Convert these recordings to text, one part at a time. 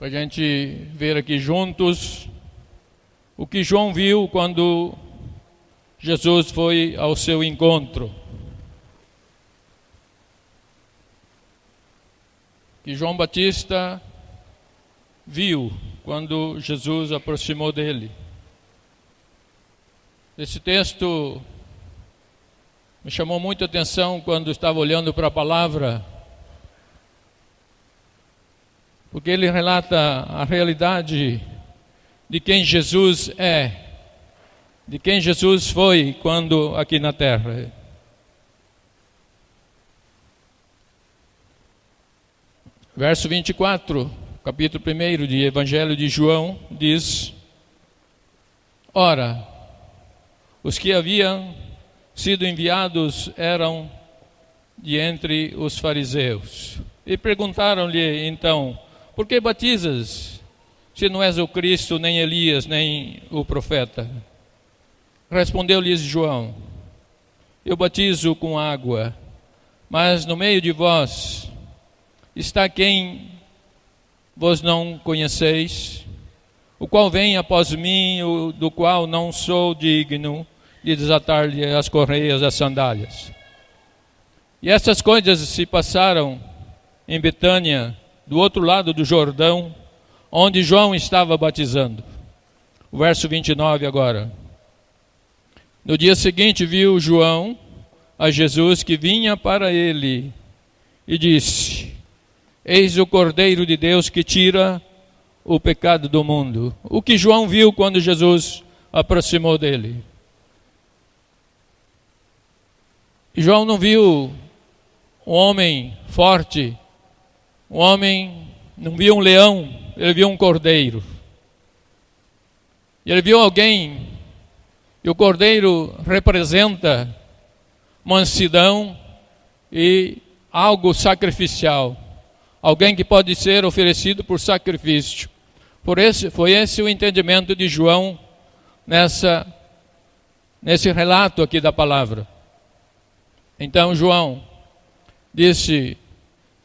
para a gente ver aqui juntos o que João viu quando Jesus foi ao seu encontro. Que João Batista viu quando Jesus aproximou dele. Esse texto me chamou muita atenção quando estava olhando para a palavra, porque ele relata a realidade de quem Jesus é, de quem Jesus foi quando aqui na terra. Verso 24, capítulo 1 de Evangelho de João, diz: Ora, os que haviam sido enviados eram de entre os fariseus. E perguntaram-lhe então: Por que batizas, se não és o Cristo, nem Elias, nem o profeta? Respondeu-lhes João: Eu batizo com água, mas no meio de vós está quem vos não conheceis, o qual vem após mim, do qual não sou digno de desatar-lhe as correias das sandálias. E essas coisas se passaram em Betânia, do outro lado do Jordão, onde João estava batizando. O verso 29 agora. No dia seguinte viu João a Jesus que vinha para ele e disse: Eis o Cordeiro de Deus que tira o pecado do mundo. O que João viu quando Jesus aproximou dele? João não viu um homem forte, não viu um leão, ele viu um cordeiro. E ele viu alguém, e o cordeiro representa mansidão e algo sacrificial. Alguém que pode ser oferecido por sacrifício. Foi esse o entendimento de João nesse relato aqui da palavra. Então João disse: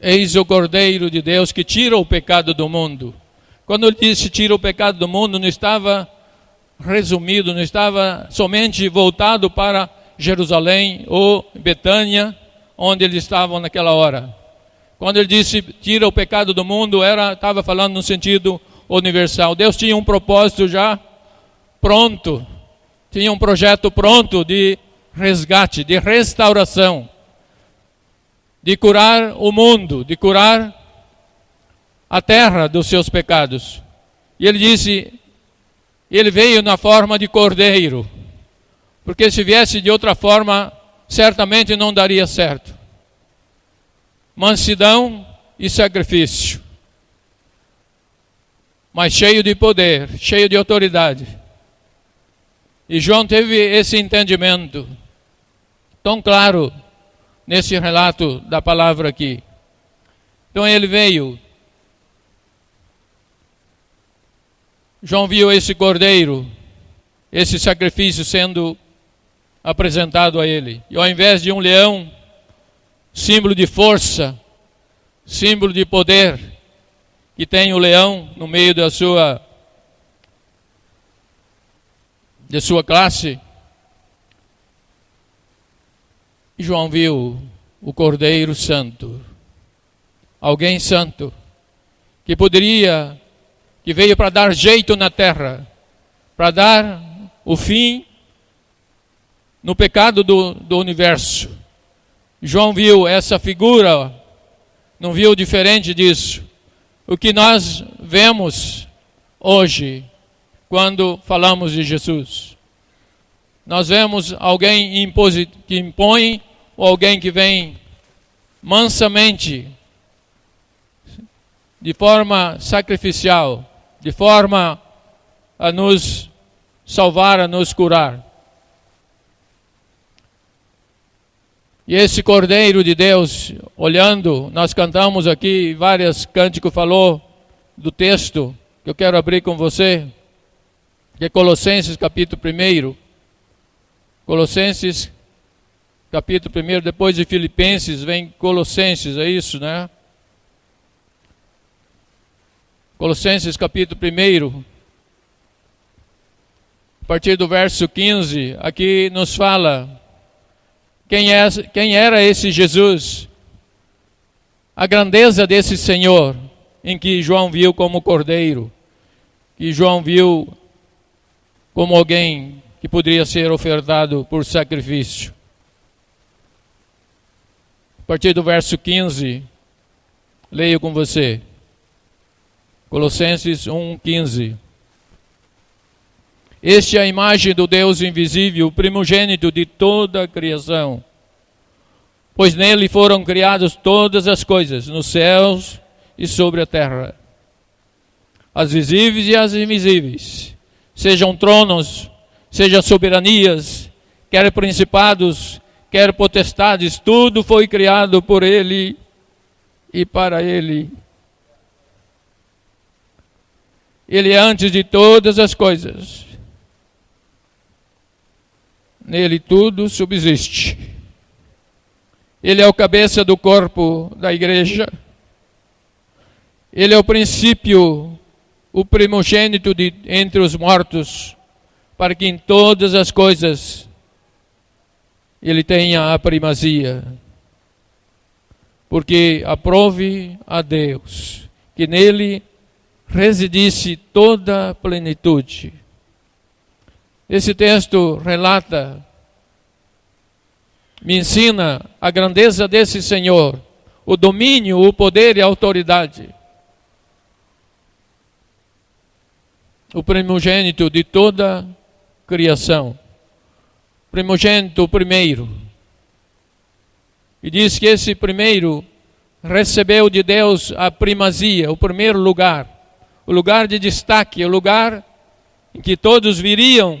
Eis o Cordeiro de Deus que tira o pecado do mundo. Quando ele disse tira o pecado do mundo, não estava resumido, não estava somente voltado para Jerusalém ou Betânia, onde eles estavam naquela hora. Quando ele disse tira o pecado do mundo, estava falando no sentido universal. Deus tinha um propósito já pronto, tinha um projeto pronto de resgate, de restauração, de curar o mundo, de curar a terra dos seus pecados. E ele disse, ele veio na forma de cordeiro, porque se viesse de outra forma, certamente não daria certo. Mansidão e sacrifício, mas cheio de poder, cheio de autoridade. E João teve esse entendimento tão claro nesse relato da palavra aqui. Então ele veio, João viu esse cordeiro, esse sacrifício sendo apresentado a ele. E ao invés de um leão, símbolo de força, símbolo de poder, que tem o leão no meio da sua classe, João viu o Cordeiro Santo, alguém santo, que veio para dar jeito na terra, para dar o fim no pecado do universo. João viu essa figura, não viu diferente disso. O que nós vemos hoje, quando falamos de Jesus. Nós vemos alguém que impõe, ou alguém que vem mansamente, de forma sacrificial, de forma a nos salvar, a nos curar. E esse Cordeiro de Deus, olhando, nós cantamos aqui, vários cânticos falou do texto, que eu quero abrir com você, que é Colossenses capítulo 1. Colossenses capítulo 1, depois de Filipenses, vem Colossenses, é isso, né? Colossenses capítulo 1, a partir do verso 15, aqui nos fala quem era esse Jesus, a grandeza desse Senhor, em que João viu como cordeiro, que João viu como alguém que poderia ser ofertado por sacrifício. A partir do verso 15, leio com você. Colossenses 1:15. Este é a imagem do Deus invisível, o primogênito de toda a criação. Pois nele foram criadas todas as coisas, nos céus e sobre a terra. As visíveis e as invisíveis. Sejam tronos, sejam soberanias, quer principados, quer potestades, tudo foi criado por ele e para ele. Ele é antes de todas as coisas. Nele tudo subsiste. Ele é o cabeça do corpo da igreja. Ele é o princípio, o primogênito entre os mortos, para que em todas as coisas ele tenha a primazia. Porque aprove a Deus que nele residisse toda a plenitude. Esse texto relata, me ensina a grandeza desse Senhor, o domínio, o poder e a autoridade. O primogênito de toda a criação. Primogênito, o primeiro. E diz que esse primeiro recebeu de Deus a primazia, o primeiro lugar. O lugar de destaque, o lugar em que todos viriam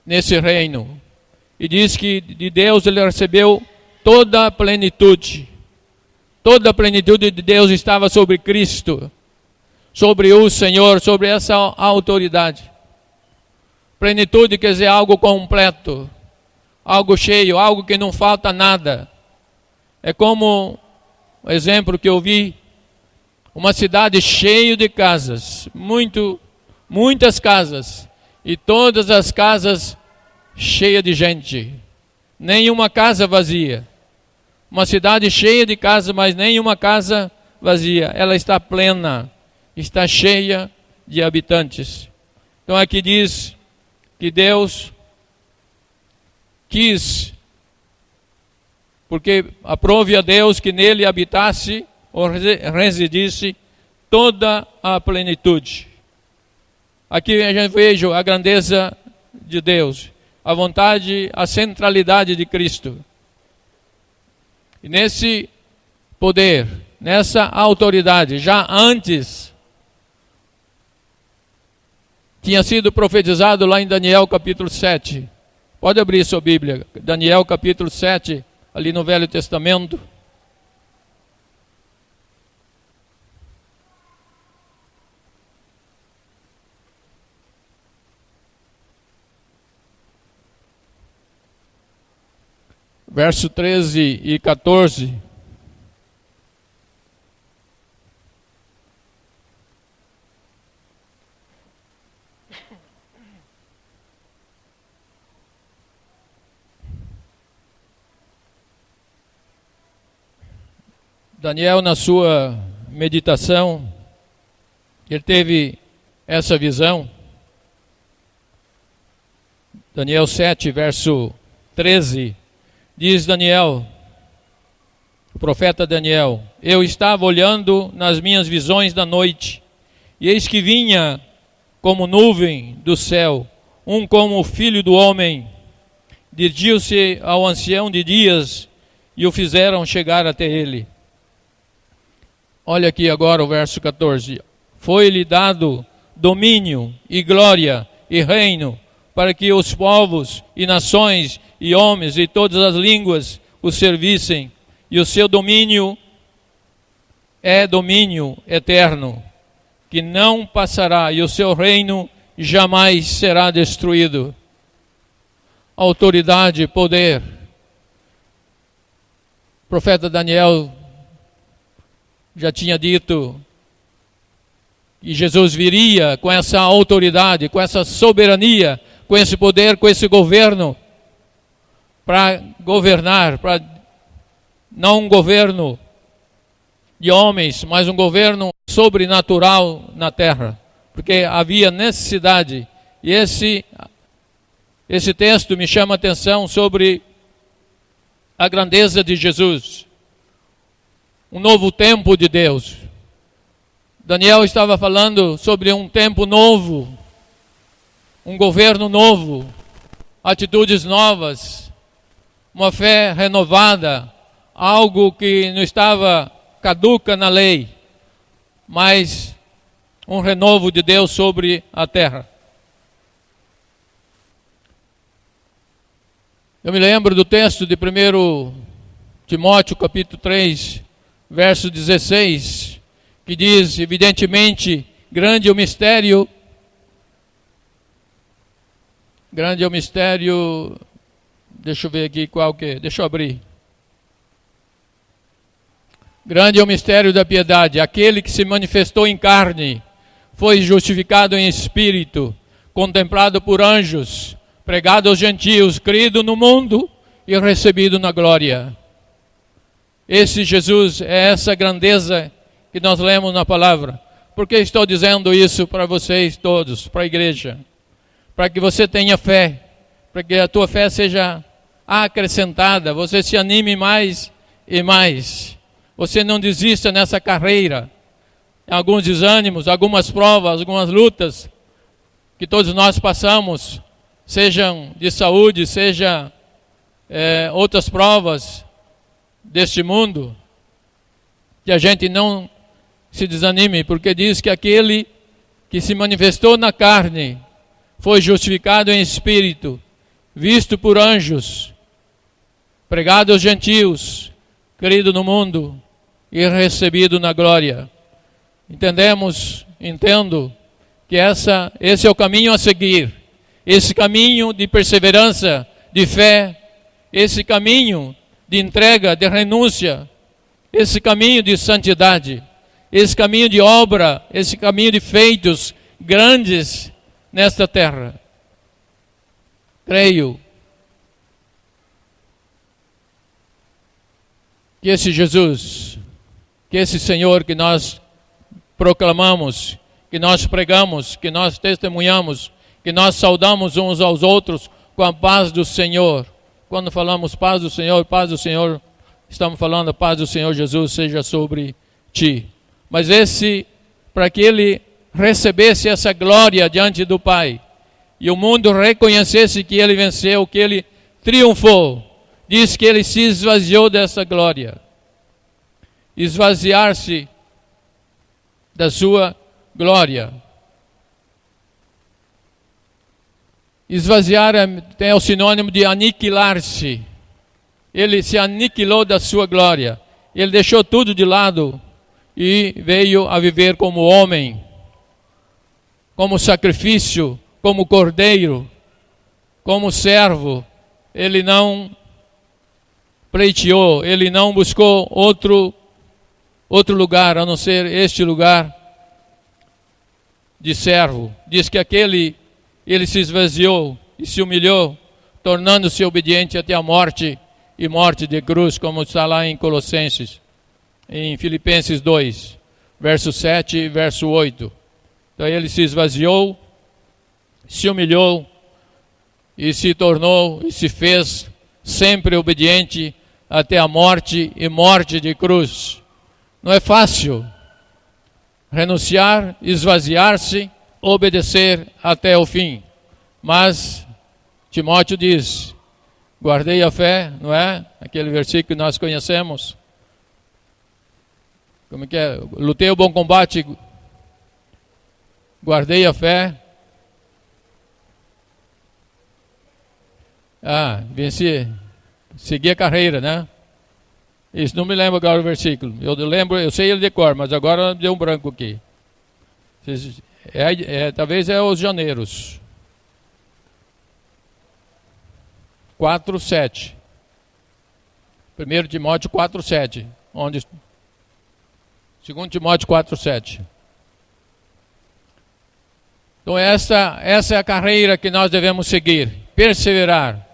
nesse reino. E diz que de Deus ele recebeu toda a plenitude. Toda a plenitude de Deus estava sobre Cristo, sobre o Senhor, sobre essa autoridade. Plenitude quer dizer algo completo, algo cheio, algo que não falta nada. É como o exemplo que eu vi, uma cidade cheia de casas, muitas casas, e todas as casas cheias de gente, nenhuma casa vazia. Uma cidade cheia de casas, mas nenhuma casa vazia. Ela está plena, está cheia de habitantes. Então aqui diz que Deus quis, porque aprove a Deus que nele habitasse ou residisse toda a plenitude. Aqui a gente vejo a grandeza de Deus, a vontade, a centralidade de Cristo. E nesse poder, nessa autoridade, já antes, tinha sido profetizado lá em Daniel capítulo 7. Pode abrir sua Bíblia, Daniel capítulo 7, ali no Velho Testamento. Verso 13 e 14. Daniel, na sua meditação, ele teve essa visão. Daniel 7, verso 13, diz Daniel, o profeta Daniel: eu estava olhando nas minhas visões da noite, e eis que vinha como nuvem do céu, um como o filho do homem. Dirigiu-se ao ancião de dias, e o fizeram chegar até ele. Olha aqui agora o verso 14. Foi-lhe dado domínio e glória e reino, para que os povos e nações e homens e todas as línguas o servissem. E o seu domínio é domínio eterno, que não passará, e o seu reino jamais será destruído. Autoridade, poder. O profeta Daniel já tinha dito que Jesus viria com essa autoridade, com essa soberania, com esse poder, com esse governo, para governar, para não um governo de homens, mas um governo sobrenatural na terra, porque havia necessidade. E esse texto me chama a atenção sobre a grandeza de Jesus, um novo tempo de Deus. Daniel estava falando sobre um tempo novo, um governo novo, atitudes novas, uma fé renovada, algo que não estava caduca na lei, mas um renovo de Deus sobre a terra. Eu me lembro do texto de 1 Timóteo, capítulo 3, verso 16, que diz, evidentemente, grande é o mistério, deixa eu ver aqui qual que é, deixa eu abrir. Grande é o mistério da piedade, aquele que se manifestou em carne, foi justificado em espírito, contemplado por anjos, pregado aos gentios, crido no mundo e recebido na glória. Esse Jesus é essa grandeza que nós lemos na palavra. Por que estou dizendo isso para vocês todos, para a igreja? Para que você tenha fé, para que a tua fé seja acrescentada, você se anime mais e mais. Você não desista nessa carreira. Alguns desânimos, algumas provas, algumas lutas que todos nós passamos, sejam de saúde, seja outras provas deste mundo, que a gente não se desanime, porque diz que aquele que se manifestou na carne foi justificado em espírito, visto por anjos, pregado aos gentios, crido no mundo e recebido na glória. Entendo que esse é o caminho a seguir, esse caminho de perseverança, de fé, esse caminho de entrega, de renúncia, esse caminho de santidade, esse caminho de obra, esse caminho de feitos grandes nesta terra. Creio que esse Jesus, que esse Senhor que nós proclamamos, que nós pregamos, que nós testemunhamos, que nós saudamos uns aos outros com a paz do Senhor. Quando falamos paz do Senhor, estamos falando a paz do Senhor Jesus seja sobre ti. Mas para que ele recebesse essa glória diante do Pai, e o mundo reconhecesse que ele venceu, que ele triunfou, diz que ele se esvaziou dessa glória. Esvaziar-se da sua glória. Esvaziar é o sinônimo de aniquilar-se. Ele se aniquilou da sua glória. Ele deixou tudo de lado e veio a viver como homem, como sacrifício, como cordeiro, como servo. Ele não pleiteou, ele não buscou outro lugar, a não ser este lugar de servo. Diz que ele se esvaziou e se humilhou, tornando-se obediente até a morte, e morte de cruz, como está lá em Colossenses, em Filipenses 2, verso 7 e verso 8. Então ele se esvaziou, se humilhou, e se tornou, e se fez sempre obediente até a morte e morte de cruz. Não é fácil renunciar, esvaziar-se, obedecer até o fim. Mas Timóteo diz, guardei a fé, não é? Aquele versículo que nós conhecemos. Como que é? Lutei o bom combate, guardei a fé. Venci, segui a carreira, né? Isso, não me lembro agora o versículo. Eu sei ele de cor, mas agora deu um branco aqui. Talvez é os janeiros. 4:7. 1 Timóteo 4:7. Onde 2 Timóteo 4:7. Então essa é a carreira que nós devemos seguir, perseverar,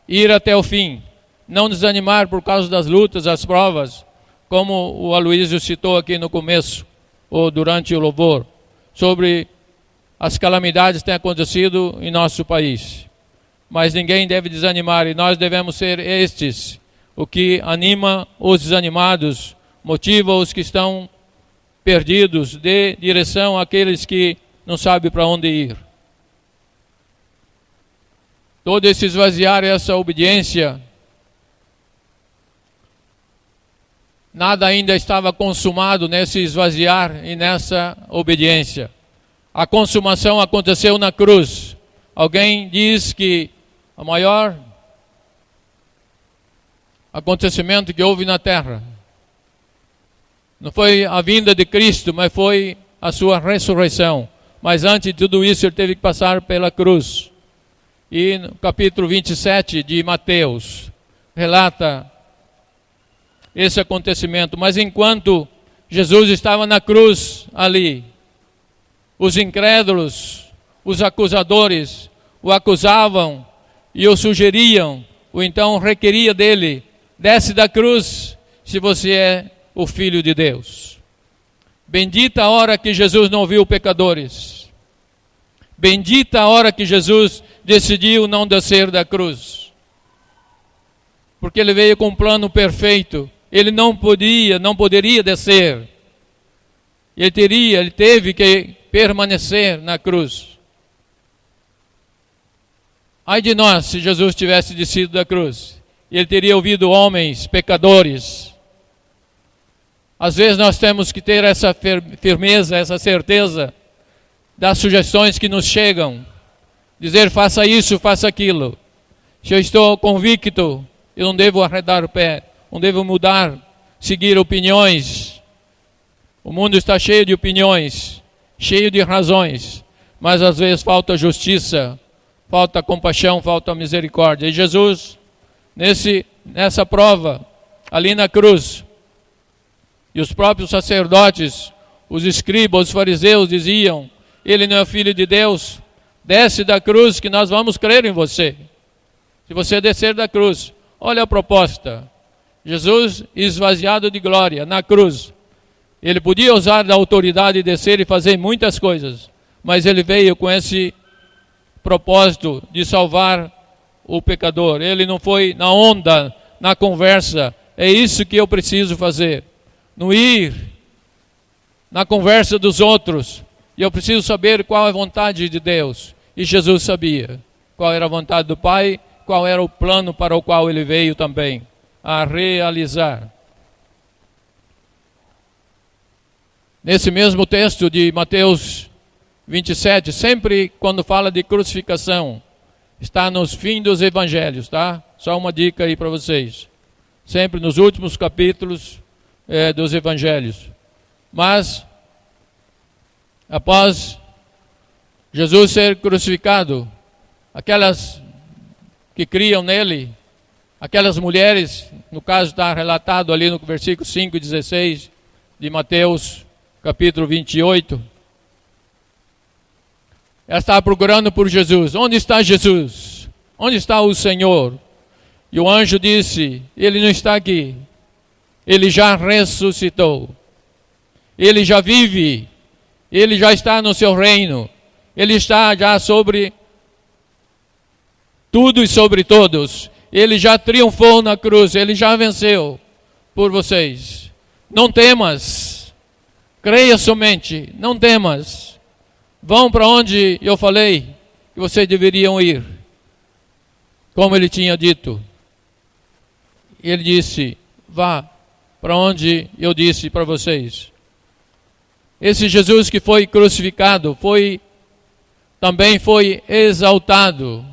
ir até o fim, não desanimar por causa das lutas, das provas, como o Aloysio citou aqui no começo, ou durante o louvor, sobre as calamidades que têm acontecido em nosso país. Mas ninguém deve desanimar, e nós devemos ser estes, o que anima os desanimados, motiva os que estão perdidos, dê direção àqueles que não sabem para onde ir. Todo esse esvaziar, essa obediência, nada ainda estava consumado nesse esvaziar e nessa obediência. A consumação aconteceu na cruz. Alguém diz que o maior acontecimento que houve na terra não foi a vinda de Cristo, mas foi a sua ressurreição. Mas antes de tudo isso, ele teve que passar pela cruz. E no capítulo 27 de Mateus, relata esse acontecimento. Mas enquanto Jesus estava na cruz ali, os incrédulos, os acusadores, o acusavam e o sugeriam, ou então requeria dele: desce da cruz se você é o Filho de Deus. Bendita a hora que Jesus não viu pecadores. Bendita a hora que Jesus decidiu não descer da cruz. Porque ele veio com um plano perfeito. Ele não poderia descer. Ele teve que permanecer na cruz. Ai de nós se Jesus tivesse descido da cruz. Ele teria ouvido homens pecadores. Às vezes nós temos que ter essa firmeza, essa certeza das sugestões que nos chegam. Dizer: faça isso, faça aquilo. Se eu estou convicto, eu não devo arredar o pé, não devo mudar, seguir opiniões. O mundo está cheio de opiniões, cheio de razões, mas às vezes falta justiça, falta compaixão, falta misericórdia. E Jesus, nessa prova, ali na cruz, e os próprios sacerdotes, os escribas, os fariseus diziam: ele não é filho de Deus, desce da cruz que nós vamos crer em você. Se você descer da cruz, olha a proposta. Jesus esvaziado de glória na cruz. Ele podia usar da autoridade e descer e fazer muitas coisas, mas ele veio com esse propósito de salvar o pecador. Ele não foi na onda, na conversa. É isso que eu preciso fazer. Não ir na conversa dos outros. E eu preciso saber qual é a vontade de Deus. E Jesus sabia qual era a vontade do Pai, qual era o plano para o qual ele veio também a realizar. Nesse mesmo texto de Mateus 27, sempre quando fala de crucificação, está nos fins dos evangelhos, tá? Só uma dica aí para vocês. Sempre nos últimos capítulos dos evangelhos. Mas, após Jesus ser crucificado, aquelas que criam nele, aquelas mulheres, no caso está relatado ali no versículo 5 e 16 de Mateus capítulo 28, ela estava procurando por Jesus. Onde está Jesus? Onde está o Senhor? E o anjo disse: ele não está aqui. Ele já ressuscitou. Ele já vive. Ele já está no seu reino. Ele está já sobre tudo e sobre todos. Ele já triunfou na cruz. Ele já venceu por vocês. Não temas. Creia somente. Não temas. Vão para onde eu falei que vocês deveriam ir. Como ele tinha dito. Ele disse: vá para onde eu disse para vocês. Esse Jesus que foi crucificado também foi exaltado.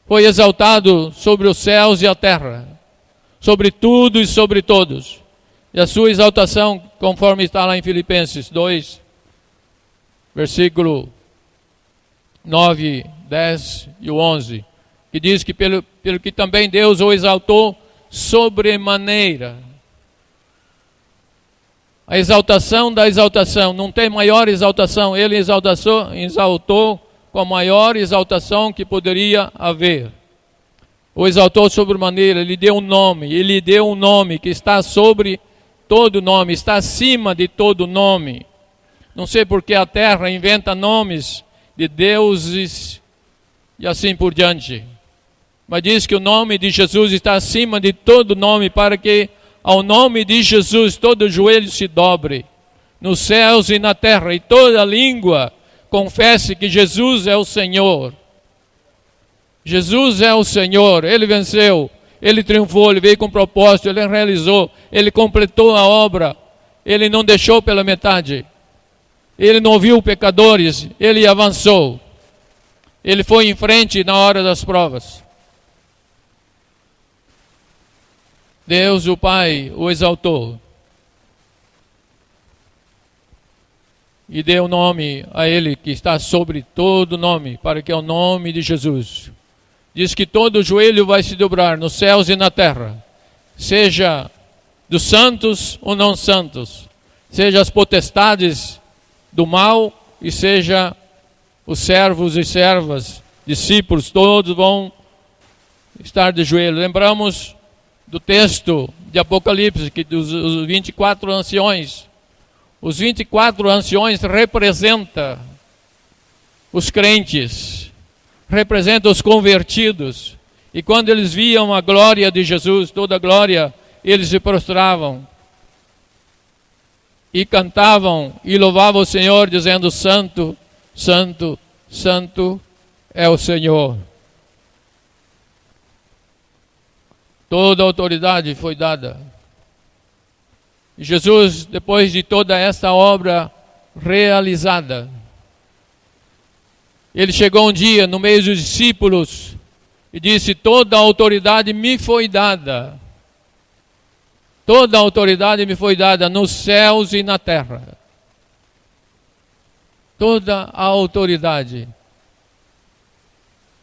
Foi exaltado sobre os céus e a terra, sobre tudo e sobre todos. E a sua exaltação, conforme está lá em Filipenses 2, versículo 9, 10 e 11, que diz que pelo que também Deus o exaltou sobremaneira. A exaltação da exaltação, não tem maior exaltação. Ele exaltou com a maior exaltação que poderia haver. O exaltou sobremaneira, ele deu um nome que está sobre todo nome, está acima de todo nome. Não sei porque a terra inventa nomes de deuses e assim por diante. Mas diz que o nome de Jesus está acima de todo nome, para que ao nome de Jesus todo joelho se dobre, nos céus e na terra, e toda língua confesse que Jesus é o Senhor. Jesus é o Senhor, Ele venceu, Ele triunfou, Ele veio com propósito, Ele realizou, Ele completou a obra, Ele não deixou pela metade, Ele não ouviu pecadores, Ele avançou, Ele foi em frente na hora das provas. Deus, o Pai, o exaltou e deu nome a Ele que está sobre todo nome, para que é o nome de Jesus. Diz que todo joelho vai se dobrar nos céus e na terra, seja dos santos ou não santos, seja as potestades do mal e seja os servos e servas, discípulos, todos vão estar de joelho. Lembramos do texto de Apocalipse, que os 24 anciões, os 24 anciões representam os crentes, representam os convertidos, e quando eles viam a glória de Jesus, toda a glória, eles se prostravam e cantavam e louvavam o Senhor, dizendo: Santo, Santo, Santo é o Senhor. Toda a autoridade foi dada. E Jesus, depois de toda essa obra realizada, Ele chegou um dia no meio dos discípulos e disse: toda a autoridade me foi dada. Toda a autoridade me foi dada nos céus e na terra. Toda a autoridade.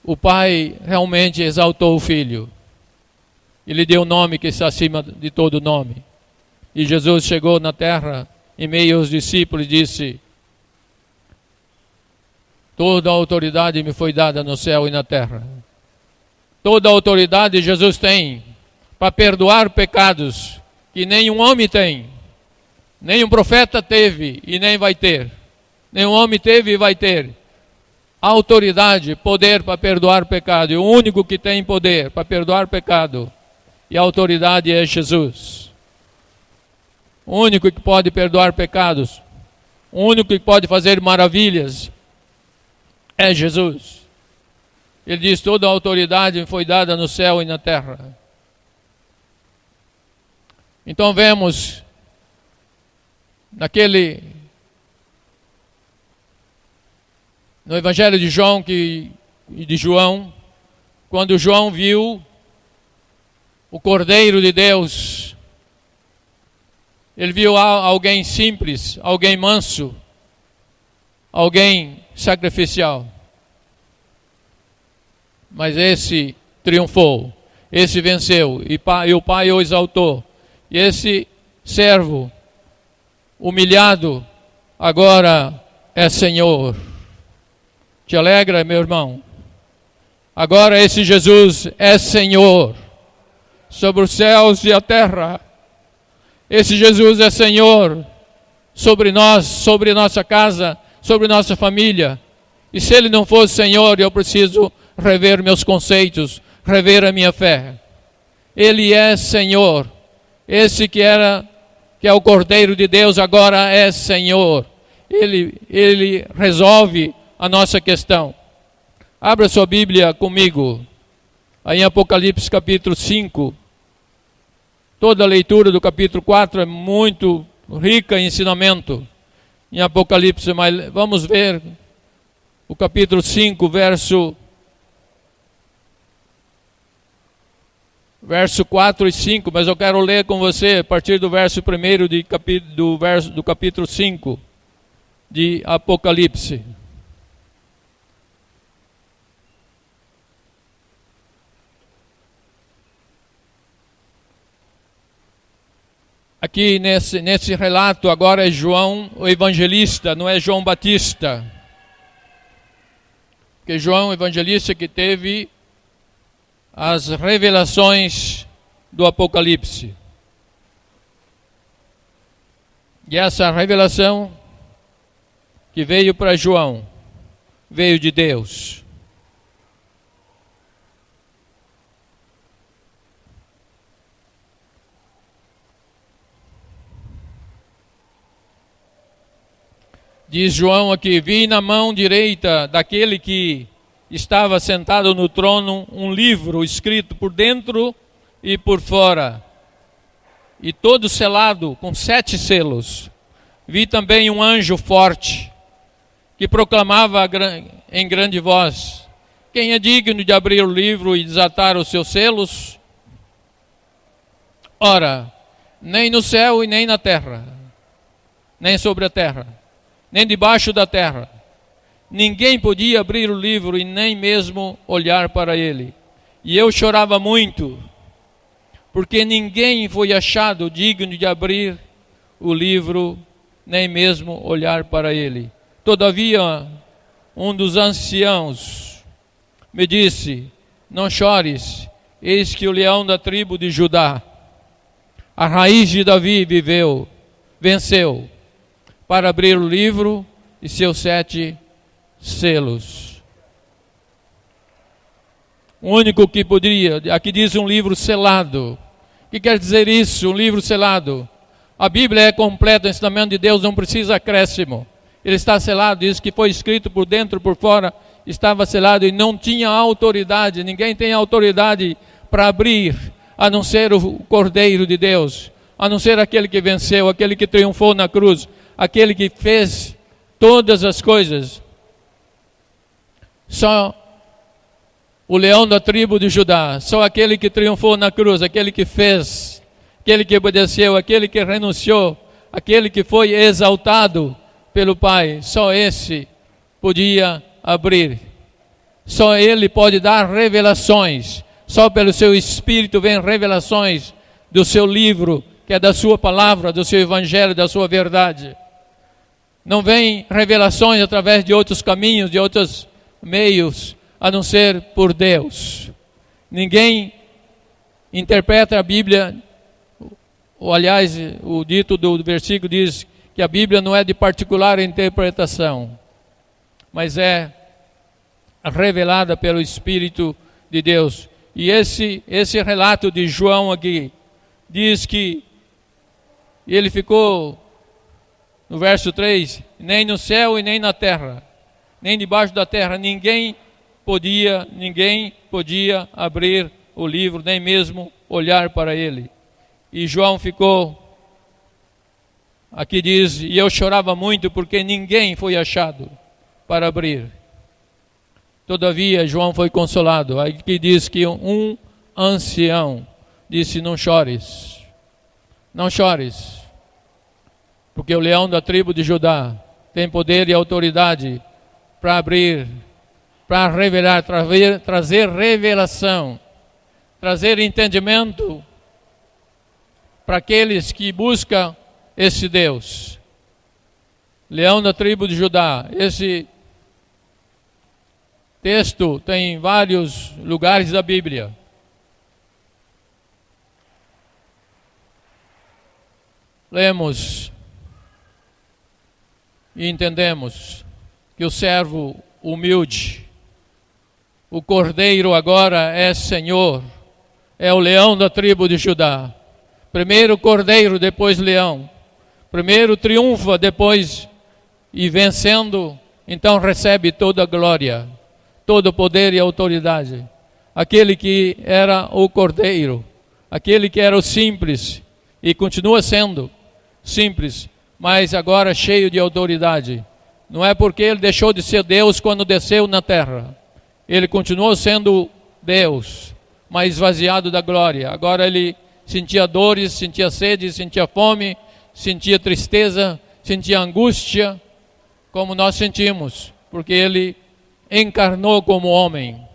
O Pai realmente exaltou o Filho. Ele deu o nome que está acima de todo nome. E Jesus chegou na terra, em meio aos discípulos, e disse: toda a autoridade me foi dada no céu e na terra. Toda a autoridade Jesus tem para perdoar pecados que nenhum homem tem, nenhum profeta teve e nem vai ter. Nenhum homem teve e vai ter autoridade, poder para perdoar pecado. E o único que tem poder para perdoar pecado e a autoridade é Jesus. O único que pode perdoar pecados, o único que pode fazer maravilhas é Jesus. Ele diz: toda a autoridade me foi dada no céu e na terra. Então vemos no Evangelho de João e de João, quando João viu o Cordeiro de Deus, ele viu alguém simples, alguém manso, alguém sacrificial. Mas esse triunfou, esse venceu, e o Pai o exaltou. E esse servo, humilhado, agora é Senhor. Te alegra, meu irmão? Agora esse Jesus é Senhor sobre os céus e a terra. Esse Jesus é Senhor sobre nós, sobre nossa casa, sobre nossa família. E se Ele não fosse Senhor, eu preciso rever meus conceitos, rever a minha fé. Ele é Senhor. Esse que é o Cordeiro de Deus, agora é Senhor. Ele resolve a nossa questão. Abra sua Bíblia comigo, aí em Apocalipse capítulo 5. Toda a leitura do capítulo 4 é muito rica em ensinamento em Apocalipse, mas vamos ver o capítulo 5, verso 4 e 5, mas eu quero ler com você a partir do verso 1 do capítulo 5 de Apocalipse. Aqui nesse relato agora é João o evangelista, não é João Batista. Porque João o evangelista que teve as revelações do Apocalipse. E essa revelação que veio para João, veio de Deus. Diz João aqui: vi na mão direita daquele que estava sentado no trono um livro escrito por dentro e por fora, e todo selado com 7 selos. Vi também um anjo forte, que proclamava em grande voz: quem é digno de abrir o livro e desatar os seus selos? Ora, nem no céu e nem na terra, nem sobre a terra, nem debaixo da terra, ninguém podia abrir o livro e nem mesmo olhar para ele. E eu chorava muito, porque ninguém foi achado digno de abrir o livro, nem mesmo olhar para ele. Todavia, um dos anciãos me disse: não chores, eis que o leão da tribo de Judá, a raiz de Davi, venceu, para abrir o livro e seus 7 selos. O único que poderia, aqui diz um livro selado. O que quer dizer isso, um livro selado? A Bíblia é completa, o ensinamento de Deus não precisa acréscimo. Ele está selado, diz que foi escrito por dentro e por fora, estava selado e não tinha autoridade. Ninguém tem autoridade para abrir, a não ser o Cordeiro de Deus, a não ser aquele que venceu, aquele que triunfou na cruz, aquele que fez todas as coisas. Só o leão da tribo de Judá, só aquele que triunfou na cruz, aquele que fez, aquele que obedeceu, aquele que renunciou, aquele que foi exaltado pelo Pai, só esse podia abrir. Só ele pode dar revelações. Só pelo seu Espírito vem revelações do seu livro, que é da sua palavra, do seu evangelho, da sua verdade. Não vem revelações através de outros caminhos, de outros meios, a não ser por Deus. Ninguém interpreta a Bíblia, ou aliás, o dito do versículo diz que a Bíblia não é de particular interpretação, mas é revelada pelo Espírito de Deus. E esse relato de João aqui diz que ele ficou, no verso 3, nem no céu e nem na terra, nem debaixo da terra, ninguém podia abrir o livro, nem mesmo olhar para ele. E João ficou, aqui diz, e eu chorava muito porque ninguém foi achado para abrir. Todavia João foi consolado. Aqui diz que um ancião disse: não chores, não chores, porque o leão da tribo de Judá tem poder e autoridade para abrir, para revelar, trazer revelação, trazer entendimento para aqueles que buscam esse Deus. Leão da tribo de Judá. Esse texto tem em vários lugares da Bíblia. Lemos e entendemos que o servo humilde, o Cordeiro agora é Senhor, é o leão da tribo de Judá. Primeiro Cordeiro, depois leão. Primeiro triunfa, depois, e vencendo, então recebe toda a glória, todo o poder e autoridade. Aquele que era o Cordeiro, aquele que era o simples, e continua sendo simples, mas agora cheio de autoridade. Não é porque ele deixou de ser Deus quando desceu na terra. Ele continuou sendo Deus, mas esvaziado da glória. Agora ele sentia dores, sentia sede, sentia fome, sentia tristeza, sentia angústia, como nós sentimos, porque ele encarnou como homem.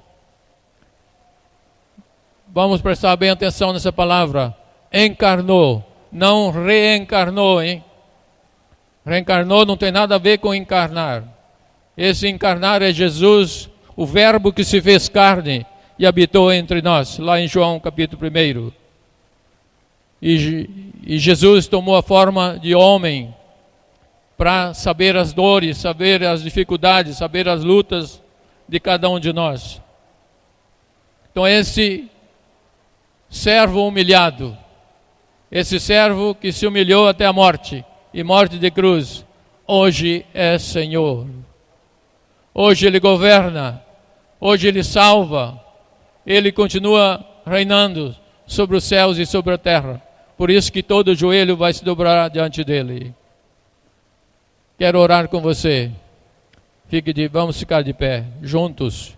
Vamos prestar bem atenção nessa palavra. Encarnou. não reencarnou, hein? Reencarnou não tem nada a ver com encarnar. Esse encarnar é Jesus, o verbo que se fez carne e habitou entre nós, lá em João capítulo 1. E Jesus tomou a forma de homem para saber as dores, saber as dificuldades, saber as lutas de cada um de nós. Então esse servo humilhado, esse servo que se humilhou até a morte, e morte de cruz, hoje é Senhor. Hoje Ele governa, hoje Ele salva, Ele continua reinando sobre os céus e sobre a terra. Por isso que todo joelho vai se dobrar diante dEle. Quero orar com você. Vamos ficar de pé, juntos.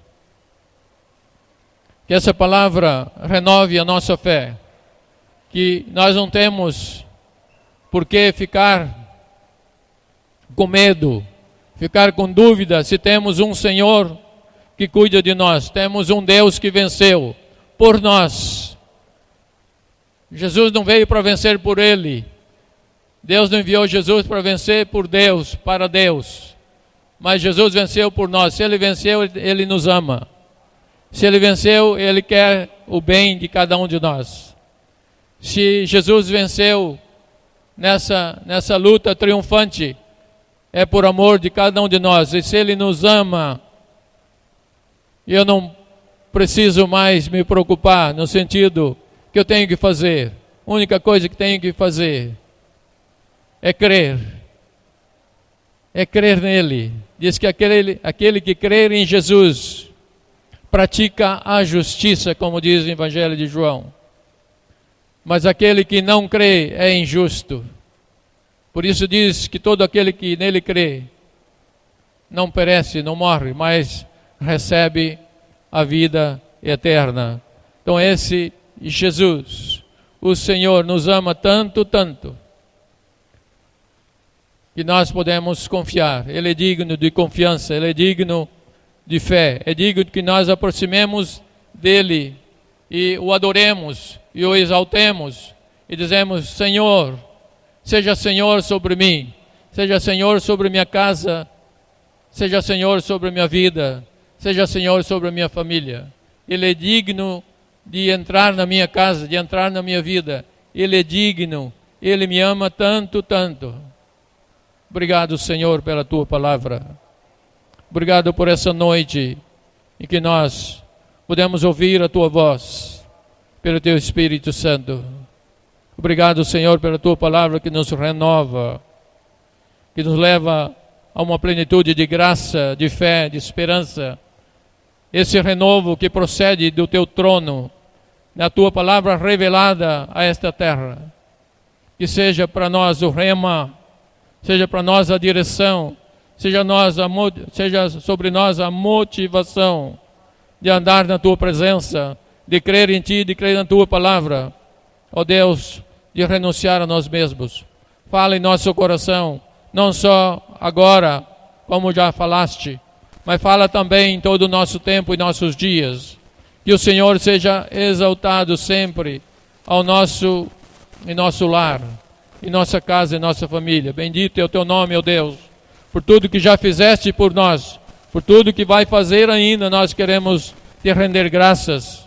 Que essa palavra renove a nossa fé. Que nós não temos por que ficar com medo, ficar com dúvida, se temos um Senhor que cuida de nós, temos um Deus que venceu por nós. Jesus não veio para vencer por Ele, Deus não enviou Jesus para vencer por Deus, para Deus, mas Jesus venceu por nós. Se Ele venceu, Ele nos ama. Se Ele venceu, Ele quer o bem de cada um de nós. Se Jesus venceu nessa luta triunfante, é por amor de cada um de nós. E se Ele nos ama, eu não preciso mais me preocupar no sentido que eu tenho que fazer. A única coisa que tenho que fazer é crer. É crer nele. Diz que aquele que crer em Jesus pratica a justiça, como diz o Evangelho de João. Mas aquele que não crê é injusto. Por isso diz que todo aquele que nele crê não perece, não morre, mas recebe a vida eterna. Então esse Jesus, o Senhor, nos ama tanto, tanto, que nós podemos confiar. Ele é digno de confiança, Ele é digno de fé, é digno que nós aproximemos dEle e o adoremos e o exaltemos e dizemos: Senhor, seja Senhor sobre mim, seja Senhor sobre minha casa, seja Senhor sobre minha vida, seja Senhor sobre a minha família. Ele é digno de entrar na minha casa, de entrar na minha vida. Ele é digno, Ele me ama tanto, tanto. Obrigado, Senhor, pela Tua palavra. Obrigado por essa noite em que nós podemos ouvir a Tua voz, pelo Teu Espírito Santo. Obrigado, Senhor, pela Tua palavra que nos renova, que nos leva a uma plenitude de graça, de fé, de esperança. Esse renovo que procede do Teu trono, na Tua palavra revelada a esta terra. Que seja para nós o rema, seja para nós a direção, seja sobre nós a motivação de andar na Tua presença, de crer em Ti, de crer na Tua palavra. Ó Deus, de renunciar a nós mesmos. Fala em nosso coração, não só agora, como já falaste, mas fala também em todo o nosso tempo e nossos dias. Que o Senhor seja exaltado sempre em nosso lar, em nossa casa, em nossa família. Bendito é o Teu nome, ó Deus, por tudo que já fizeste por nós, por tudo que vai fazer ainda. Nós queremos Te render graças.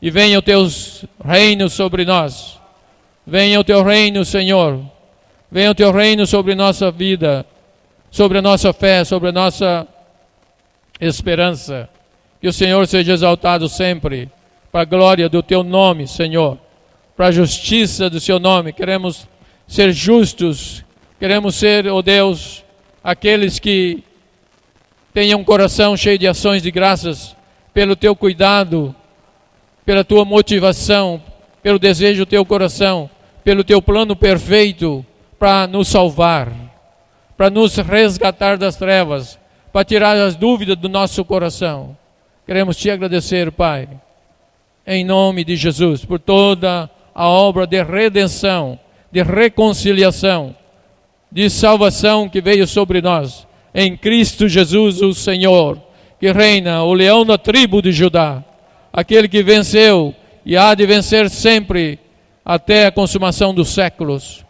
E venha o Teu reino sobre nós. Venha o Teu reino, Senhor. Venha o Teu reino sobre nossa vida, sobre a nossa fé, sobre a nossa esperança. Que o Senhor seja exaltado sempre, para a glória do Teu nome, Senhor, para a justiça do Seu nome. Queremos ser justos, queremos ser, ó Deus, aqueles que tenham um coração cheio de ações de graças pelo Teu cuidado, pela Tua motivação, pelo desejo do Teu coração, pelo Teu plano perfeito para nos salvar, para nos resgatar das trevas, para tirar as dúvidas do nosso coração. Queremos Te agradecer, Pai, em nome de Jesus, por toda a obra de redenção, de reconciliação, de salvação que veio sobre nós, em Cristo Jesus, o Senhor, que reina, o leão da tribo de Judá, aquele que venceu e há de vencer sempre até a consumação dos séculos.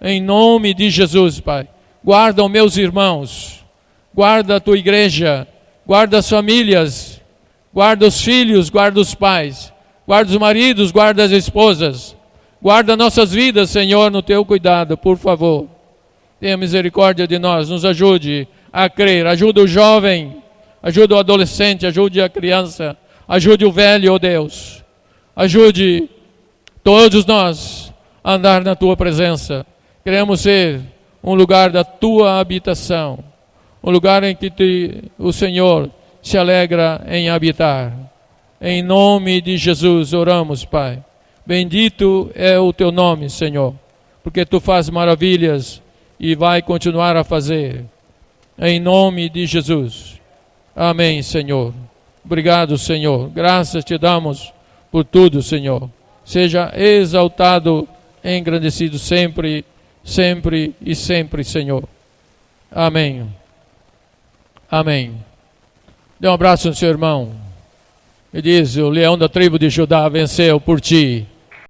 Em nome de Jesus, Pai. Guarda os meus irmãos, guarda a tua igreja, guarda as famílias, guarda os filhos, guarda os pais, guarda os maridos, guarda as esposas, guarda nossas vidas, Senhor, no teu cuidado, por favor. Tenha misericórdia de nós, nos ajude a crer, ajuda o jovem, ajuda o adolescente, ajude a criança, ajude o velho, ó Deus. Ajude todos nós a andar na tua presença. Queremos ser um lugar da tua habitação, um lugar em que o Senhor se alegra em habitar. Em nome de Jesus oramos, Pai. Bendito é o teu nome, Senhor, porque tu fazes maravilhas e vai continuar a fazer. Em nome de Jesus. Amém, Senhor. Obrigado, Senhor. Graças te damos por tudo, Senhor. Seja exaltado, engrandecido sempre, sempre e sempre, Senhor. Amém. Amém. Dê um abraço no seu irmão. E diz: o leão da tribo de Judá venceu por ti.